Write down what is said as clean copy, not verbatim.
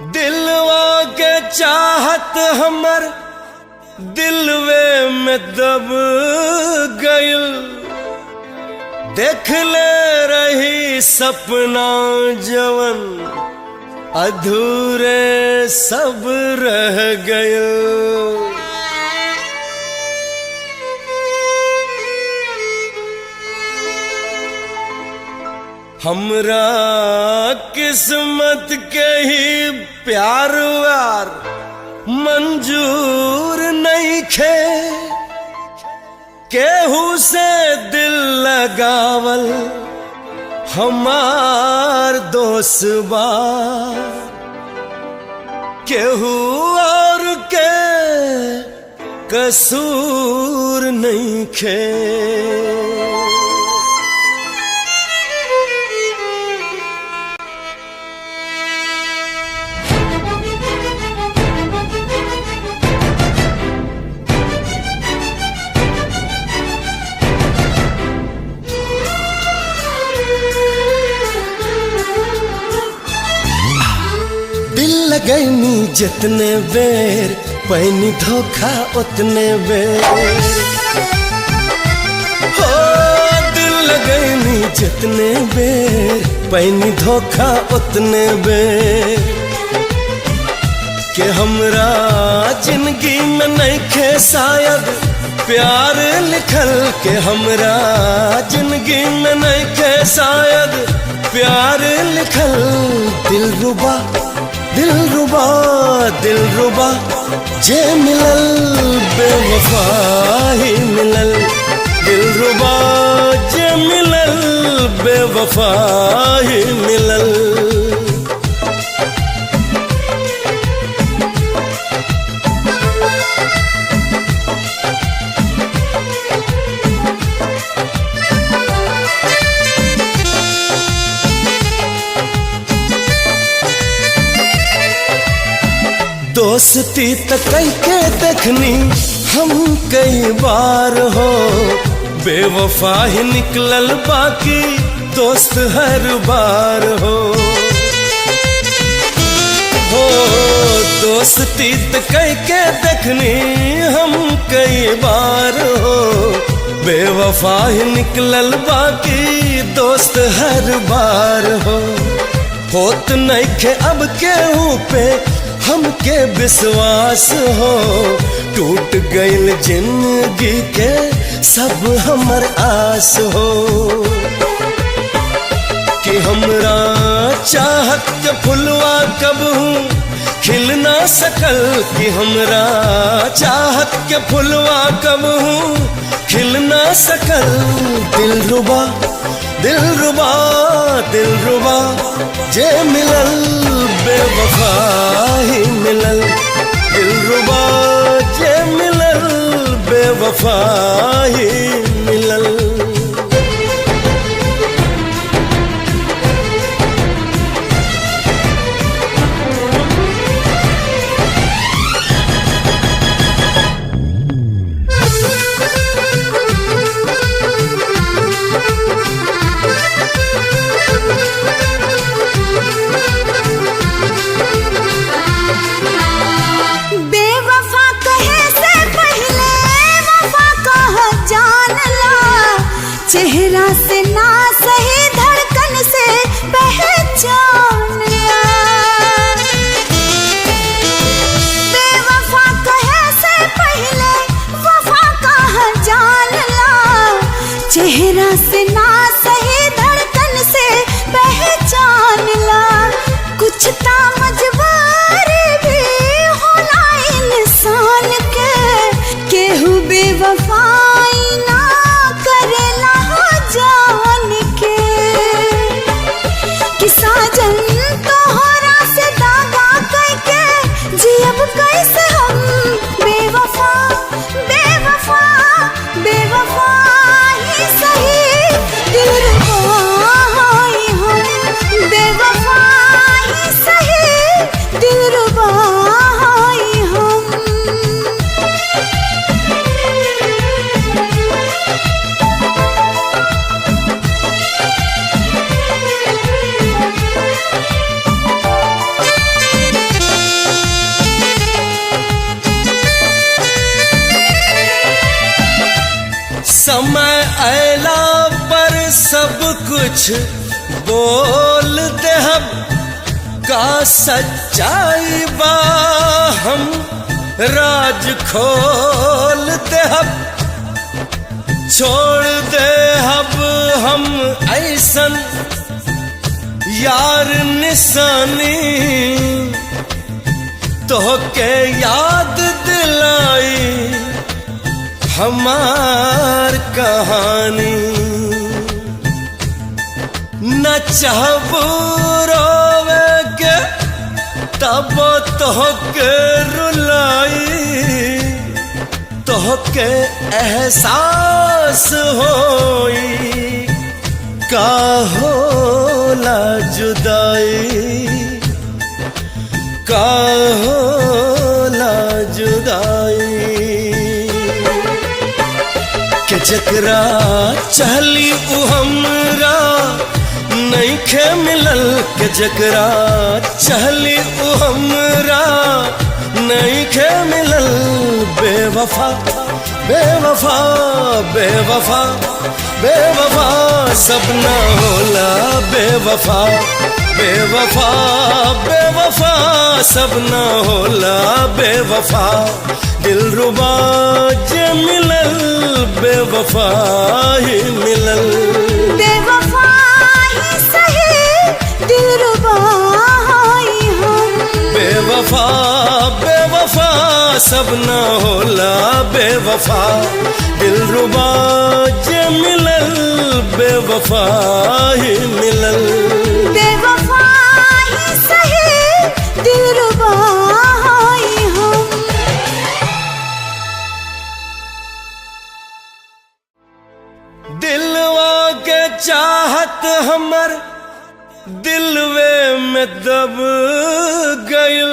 दिलवा के चाहत हमर दिलवे में दब गइल। देख ले रही सपना जवन अधूरे सब रह गइल। हमरा किस्मत के ही प्यार व्यार मंजूर नहीं खे। केहू से दिल लगावल हमार दोस्त बा। केहू और के कसूर नहीं खे। लगैनी जितने बेर पैनी धोखा उतने बेर। हो दिल लगैनी जितने बेर पैनी धोखा उतने बेर। के हमरा जिंदगी में नहीं खे शायद प्यार लिखल। के हमरा जिंदगी में नहीं खे शायद प्यार लिखल। दिलरुबा दिलरुबा दिलरुबा जे मिलल बेवफा ही मिलल। दिलरुबा जे मिलल बेवफा ही मिलल। दोस्ती त कई के देखनी हम कई बार हो। बेवफा ही निकलल बाकी दोस्त हर बार हो। दोस्ती त कई के देखनी हम कई बार हो। बेवफा ही निकलल बाकी दोस्त हर बार हो। होत नहीं खे अब केहू पे हमके विश्वास हो। टूट गइल जिंदगी के सब हमर आस हो। कि हमरा चाहत के फुलवा कब खिल ना सकल। कि हमरा चाहत के फुलवा कब खिल ना सकल। दिलरुबा दिलरुबा दिलरुबा जे मिलल बेवफा ही मिलल। दिलरुबा जे मिलल बेवफा ही मिलल। बेवफा कहे से पहले वफा कह जान समय अयला पर सब कुछ बोल दे हम, का सच्चाई बा हम राज खोल दे हम। छोड़ दे अब हम ऐसन यार निशानी, तो के याद दिलाई हमार कहानी। न चाहबू रोवे के तब तो के रुलाई, तो के एहसास होई का होला जुदाई, का होला जुदाई। के जकरा चहली उ हमरा नइखे मिलल, के जकरा चहली उ हमरा नइखे मिलल। बेवफा बेवफा बेवफा बेवफा सब न होला बेवफा, बेवफा बेवफा सब न होला बेवफा। दिलरुबा जे मिलल बेवफा ही मिलल, बेवफा ही सही दिलरुबा ही हम। बेवफा बेवफा सब न होला बेवफा। दिलरुबा जे मिलल बेवफा ही मिलल, बेवफा ही सही दिलरुबा ही हम। दिलवा के चाहत हमर दिलवे में दब गइल।